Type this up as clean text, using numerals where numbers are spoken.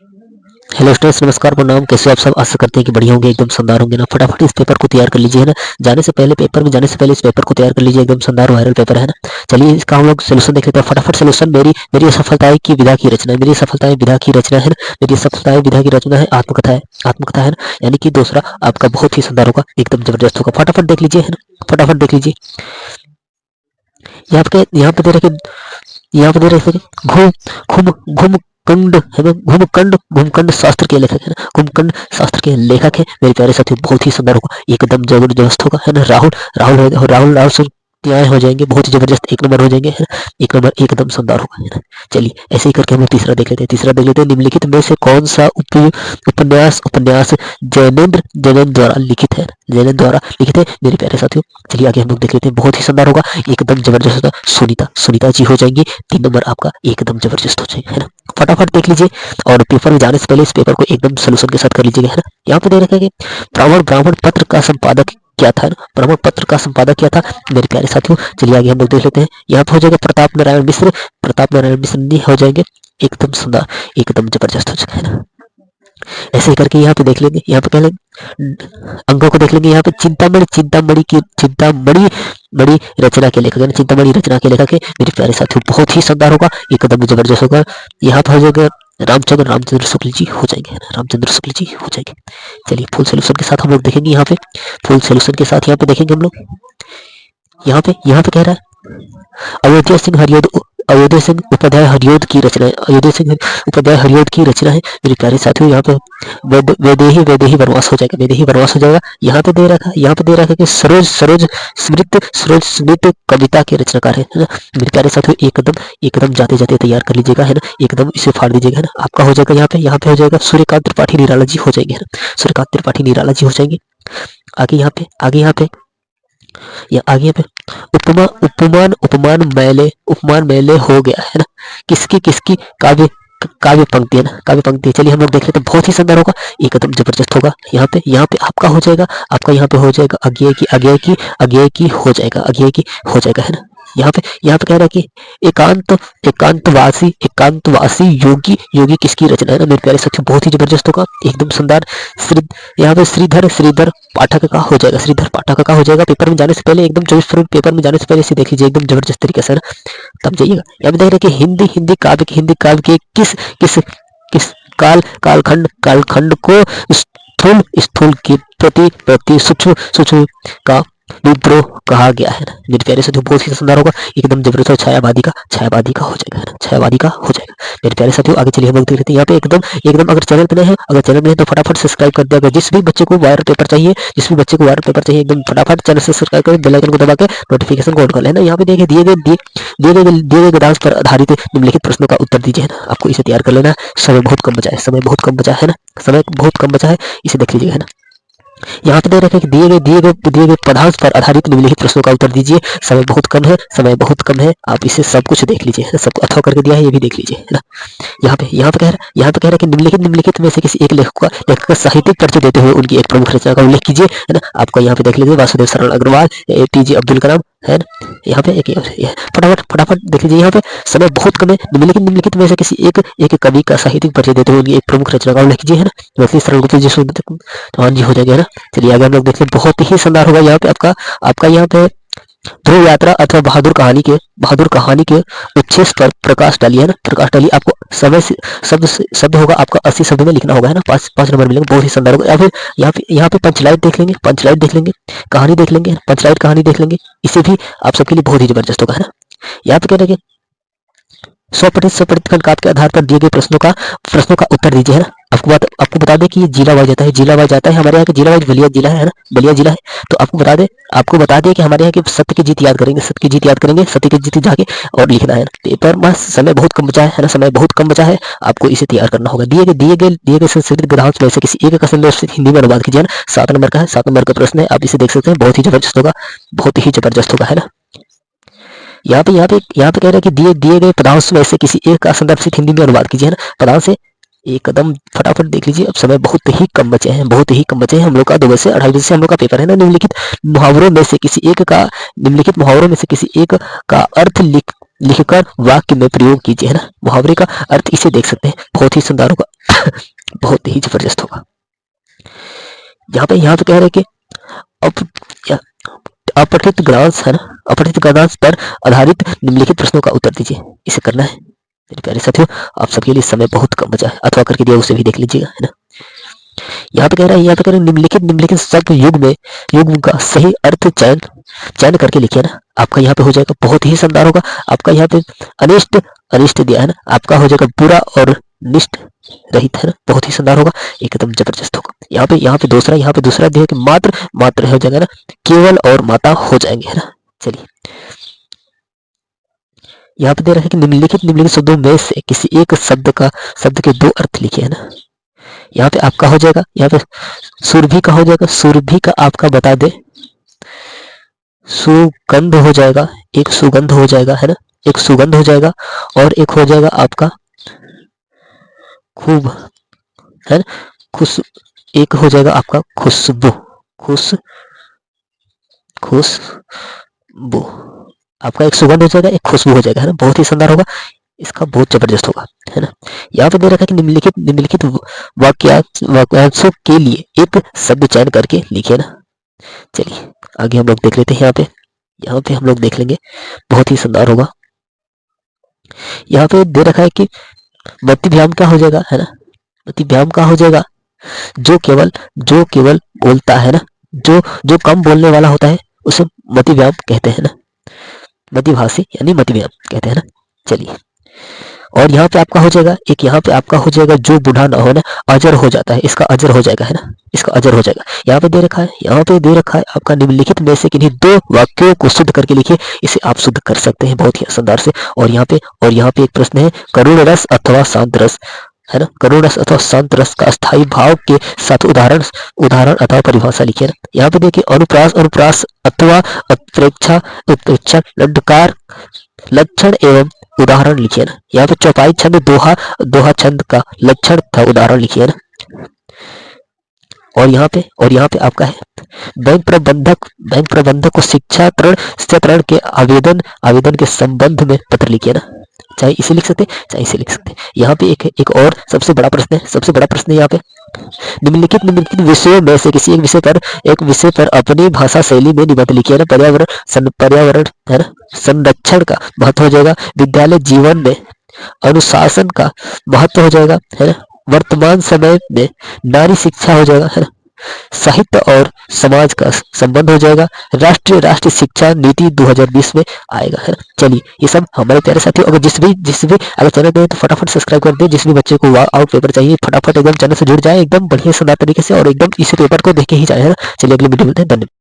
Hello students, नमस्कार, प्रणाम। कैसे हो आप सब? आशा करते हैं कि बढ़िया होंगे, एकदम शानदार होंगे ना। फटाफट इस पेपर को तैयार कर लीजिए, है ना। जाने से पहले पेपर में जाने से पहले इस पेपर को तैयार कर लीजिए, एकदम शानदार वायरल पेपर है ना। चलिए इसका हम लोग सोल्यूशन देख लेते हैं। फटाफट सोल्यूशन। मेरी मेरी सफलताएं की विधा की रचना है, मेरी सफलताएं विधा की रचना है ना। मेरी सफलताएं विधा की रचना है, आत्मकथा है, आत्मकथा है ना। यानी कि दूसरा आपका बहुत ही शानदार होगा, एकदम जबरदस्त होगा। फटाफट देख लीजिए, है ना, फटाफट देख लीजिए। यहाँ पे दे रखे, यहाँ पे दे रखे घूम घूम घूम कंड है ना। घूमकंड, घूमकंड शास्त्र के लेखक है ना, घूमकंड शास्त्र के लेखक है मेरे प्यारे साथी। बहुत ही सुंदर होगा, एकदम जबरदस्त होगा, है ना। राहुल राहुल राहुल राहुल सुन क्या हो जाएंगे, बहुत ही जबरदस्त, एक नंबर हो जाएंगे, है ना। एक नंबर एकदम शानदार होगा, है ना। चलिए ऐसे ही करके हम लोग तीसरा देख लेते हैं। तीसरा देख लेते हैं। निम्नलिखित में से कौन सा उपन्यास उपन्यास जैनेन्द्र जैनेन्द्र द्वारा लिखित है, जैनेन्द्र द्वारा लिखित है मेरे प्यारे साथियों। चलिए आगे हम लोग देख लेते हैं। बहुत ही शानदार होगा, एकदम जबरदस्त होगा। सुनीता, सुनीता जी हो जाएंगी। 3 नंबर आपका एकदम जबरदस्त हो जाएगा, है ना। फटाफट देख लीजिए और पेपर में जाने से पहले इस पेपर को एकदम सोल्यूशन के साथ कर लीजिएगा, है ना। यहाँ पे दे रखा है कि ब्राह्मण ब्राह्मण पत्र का संपादक क्या था, ना। ब्राह्मण पत्र का संपादक क्या था मेरे प्यारे साथियों। चलिए आगे हम लोग देख लेते हैं। यहाँ पे हो जाएगा प्रताप नारायण मिश्र, प्रताप नारायण मिश्र नहीं हो जाएंगे, एकदम सुंदर, एकदम जबरदस्त हो जाएगा, है ना। ऐसे ही करके यहाँ पे देख लेंगे। यहाँ पे कह लेंगे अंकों को देख लेंगे। यहाँ पे चिंतामणि, चिंतामणि की चिंतामणि बड़ी रचना के लेखक है, चिंतामणि रचना के लेखक है मेरे प्यारे साथियों। बहुत ही शानदार होगा, एकदम जबरदस्त होगा। यहाँ पर हो जाएगा रामचंद्र, रामचंद्र शुक्ल जी हो जाएंगे, है ना। रामचंद्र शुक्ल जी हो जाएंगे। चलिए फुल सोल्यूशन के साथ हम लोग देखेंगे। यहाँ पे फुल सोल्यूशन के साथ यहाँ पे देखेंगे हम लोग। यहाँ पे कह रहा है अयोध्या सिंह हरियोध, अयोध्या सिंह उपाध्याय हरियोध की रचना है, अयोध्या सिंह उपाध्याय हरियोध की रचना है मेरे प्यारे साथियों। यहाँ पे वैदेही वैदेही वनवास हो जाएगा, वैदेही वनवास हो जाएगा। यहाँ पे दे रखा है, यहाँ पे दे रखा है कि सरोज सरोज स्मृत, सरोज स्मृत कविता के रचनाकार है ना मेरे प्यारे साथियों। एकदम एकदम जाते जाते तैयार कर लीजिएगा, है ना। एकदम इसे फाड़ दीजिएगा, है ना। आपका हो जाएगा यहाँ पे हो जाएगा सूर्यकांत त्रिपाठी निराला जी हो जाएंगे, है ना। सूर्यकांत त्रिपाठी निराला जी हो जाएंगे। आगे यहाँ पे या आगे पे उपमा उपमान उपमान मैले, उपमान मैले हो गया, है ना। किसकी किसकी काव्य काव्य पंक्ति है ना, काव्य पंक्ति। चलिए हम लोग देख लेते हैं। बहुत ही शानदार होगा, एकदम जबरदस्त होगा। यहाँ पे आपका हो जाएगा, आपका यहाँ पे हो जाएगा अज्ञेय की, अज्ञेय की, अज्ञेय की हो जाएगा, अज्ञेय की हो जाएगा, है ना। यहाँ पे कह रहा है कि एकांत एकांतवासी, एकांतवासी योगी, योगी किसकी रचना है ना मेरे प्यारे साथियों। बहुत ही जबरदस्त होगा, एकदम शानदार। श्री यहाँ पे श्रीधर, श्रीधर पाठक का हो जाएगा, श्रीधर पाठक का हो जाएगा। पेपर में जाने से पहले एकदम 24 फरवरी पेपर में जाने से पहले इसे देख लीजिए, एकदम जबरदस्त तरीके से, है ना। तब जाइएगा। यहाँ पे देख रहे हैं कि हिंदी हिंदी काव्य के, हिंदी काव्य के किस किस किस कालखंड कालखंड को स्थूल स्थूल के प्रति प्रति सूक्ष्म सूक्ष्म का विद्रोह कहा गया है ना मेरे प्यारे साथियों। बहुत ही शानदार होगा, एकदम जबरदस्त। छायावादी का, छायावादी का हो जाएगा, है ना। छायावादी का हो जाएगा मेरे प्यारे साथियों। आगे चलिए हम लोग देख लेते हैं। यहाँ पे एकदम एकदम अगर चैनल पे नए हैं, अगर चैनल में है तो फटाफट सब्सक्राइब कर दिया। अगर जिस भी बच्चे को वायरल पेपर चाहिए, जिस भी बच्चे को वायरल पेपर चाहिए, एकदम फटाफट चैनल से सब्सक्राइब करें, बेल आइकन को दबा के नोटिफिकेशन को ऑन कर लेना। यहाँ पे देखिए दिए गए गद्यांश पर आधारित निम्नलिखित प्रश्नों का उत्तर दीजिए, है ना। आपको इसे तैयार कर लेना है। समय बहुत कम बचा है, समय बहुत कम बचा है ना, समय बहुत कम बचा है, इसे देख लीजिएगा, है ना। यहाँ पे दे रखा है कि दिए गए पदार्थ पर आधारित निम्नलिखित प्रश्नों का उत्तर दीजिए। समय बहुत कम है, समय बहुत कम है। आप इसे सब कुछ देख लीजिए, है ना। सबको अथवा करके दिया है, ये भी देख लीजिए, है ना। यहाँ पे कह रहा है कि निम्नलिखित में से किसी एक लेखक का साहित्यिक परिचय देते हुए उनकी एक प्रमुख रचना का उल्लेख कीजिए, है ना। आपको यहाँ पे देख लीजिए वासुदेव शरण अग्रवाल, टीजे अब्दुल कलाम, है ना। यहाँ पे एक फटाफट फटाफट देख लीजिए। यहाँ पे समय बहुत कम है। निम्नलिखित में से किसी एक कवि का साहित्यिक परिचय देते हुए उनकी एक प्रमुख रचना का उल्लेख कीजिए, है ना। वैसे शरण गुप्त जी चौहान जी हो जाएंगे, है ना। चलिए आगे हम लोग देखते हैं। बहुत ही शानदार होगा यहाँ पे आपका आपका यहाँ पे ध्रुव यात्रा अथवा बहादुर कहानी के उच्छेद पर प्रकाश डालिए, है ना। प्रकाश डालिए। आपको समय से शब्द होगा आपका 80 शब्द में लिखना होगा, है ना। 5 नंबर मिलेंगे। बहुत ही शानदार होगा। या फिर यहाँ पे पंचलाइट देख लेंगे, पंचलाइट देख लेंगे, कहानी देख लेंगे, पंचलाइट कहानी देख लेंगे। इसे भी आप सबके लिए बहुत ही जबरदस्त होगा, है ना। यहाँ पे कह रहे हैं 100% खंड के आधार पर दिए गए प्रश्नों का उत्तर दीजिए, है ना। आपको बता दें कि ये जिला वाइज जाता है, जिला वाइज जाता है। हमारे यहाँ का जिला वाइज बलिया जिला है ना, बलिया जिला है। तो आपको बता दें कि हमारे यहाँ की सत्य की जीत याद करेंगे, सत्य की जीत याद करेंगे, सत्य की जीत जाके और लिखना है ना। पेपर में समय बहुत कम बचा है ना, समय बहुत कम बचा है। आपको इसे तैयार करना होगा। दिए गए संस्कृत गद्यांश में से किसी एक का संस्कृत हिंदी में अनुवाद कीजिए ना। 7 नंबर का है, 7 नंबर का प्रश्न है। आप इसे देख सकते हैं। बहुत ही जबरदस्त होगा, बहुत ही जबरदस्त होगा, है ना। यहाँ पे कह रहा है कि दिए गए पदांश में से किसी एक का संदर्भित हिंदी में अनुवाद कीजिए, है ना। पदांश से एकदम फटाफट देख लीजिए। अब समय बहुत ही कम बचे हैं, बहुत ही कम बचे हैं। हम लोग का 2 बजे से 2:30 से हम लोग का पेपर है ना। निम्नलिखित मुहावरों में से किसी एक का अर्थ लिखकर वाक्य में प्रयोग कीजिए, है ना। मुहावरे का अर्थ इसे देख सकते हैं। बहुत ही शानदार होगा, बहुत ही जबरदस्त होगा। यहाँ पे कह रहे हैं कि अप अपठित ग्रांस है ना, अपठित ग्रांस पर आधारित निम्नलिखित प्रश्नों का उत्तर दीजिए। इसे करना है मेरे प्यारे साथियों, आप सबके लिए समय बहुत कम बचा है, अथवा करके दिया उसे भी देख लीजिएगा, है ना। यहाँ पे कह रहा है, निम्नलिखित शब्द युग्म का सही अर्थ चयन करके लिखिए ना। आपका यहाँ पे हो जाएगा, बहुत ही शानदार होगा। आपका यहाँ पे अनिष्ट दिया है ना, आपका हो जाएगा बुरा और निष्ठ रहित, है ना, बहुत ही शानदार होगा, एकदम जबरदस्त होगा। यहाँ पे दूसरा दिया कि मात्र हो जाएगा ना, केवल और माता हो जाएंगे, है ना। चलिए यहाँ पे दे रहा है कि निम्नलिखित शब्दों में से किसी एक शब्द के दो अर्थ लिखिए, है ना। यहाँ पे आपका हो जाएगा, यहाँ पे सुरभि का हो जाएगा, सुरभि का आपका बता दे सुगंध हो जाएगा, एक सुगंध हो जाएगा, है ना, एक सुगंध हो जाएगा, और एक हो जाएगा आपका खूब, है ना, एक हो जाएगा आपका खुशबू, खुशबू, आपका एक सुगंध हो जाएगा, एक खुशबू हो जाएगा, है ना, बहुत ही शानदार होगा, इसका बहुत जबरदस्त होगा, है ना। यहाँ पे दे रखा है कि निम्नलिखित वाक्यांशों के लिए एक शब्द चयन करके लिखिए ना। चलिए आगे हम लोग देख लेते हैं। यहाँ पे हम लोग देख लेंगे, बहुत ही शानदार होगा। यहाँ पे दे रखा है कि मतिभ्याम क्या हो जाएगा, है ना, मतिभ्याम का हो जाएगा जो केवल बोलता है ना, जो कम बोलने वाला होता है उसे मतिभ्याम कहते हैं ना, मतिभाषी यानी मतिभ्याम कहते हैं ना। चलिए, और यहाँ पे आपका हो जाएगा, एक यहाँ पे आपका हो जाएगा जो बूढ़ा ना हो ना, अजर हो जाता है, इसका अजर हो जाएगा, है ना, इसका अजर हो जाएगा। यहाँ पे दे रखा है आपका निम्नलिखित में से किन्हीं दो वाक्यों को शुद्ध करके लिखिए। इसे आप शुद्ध कर सकते हैं बहुत ही शानदार से। और यहाँ पे एक प्रश्न है, करुण रस अथवा शांत रस, है ना, करुण रस अथवा शांत रस का स्थायी भाव के साथ उदाहरण अथवा परिभाषा लिखिए ना। यहाँ पे देखिए, अनुप्रास अथवा उत्प्रेक्षा लड्डकार लक्षण एवं उदाहरण लिखिए ना। यहाँ पे चौपाई छंद दोहा छंद का लक्षण था उदाहरण लिखिए ना। और यहाँ पे आपका है बैंक प्रबंधक को शिक्षा ऋण के आवेदन के संबंध में पत्र लिखिए ना। चाहे इसे लिख सकते, चाहे इसे लिख सकते। यहाँ पे एक और सबसे बड़ा प्रश्न है यहाँ पे, निम्नलिखित विषयों में से किसी एक विषय पर अपनी भाषा शैली में निबंध लिखिए ना। पर्यावरण है ना, संरक्षण का महत्व हो जाएगा, विद्यालय जीवन में अनुशासन का महत्व हो जाएगा, है ना, वर्तमान समय में नारी शिक्षा हो जाएगा, है ना, साहित्य और समाज का संबंध हो जाएगा, राष्ट्रीय शिक्षा नीति 2020 में आएगा, है ना। चलिए, ये सब हमारे प्यारे साथियों, अगर जिस भी अगर चैनल पे तो फटाफट सब्सक्राइब कर दे। जिस भी बच्चे को आउट पेपर चाहिए फटाफट एकदम चैनल से जुड़ जाए, एकदम बढ़िया शानदार तरीके से, और एकदम इसी पेपर को देख के ही जाए, है ना। चलिए अगली वीडियो में मिलते हैं, धन्यवाद।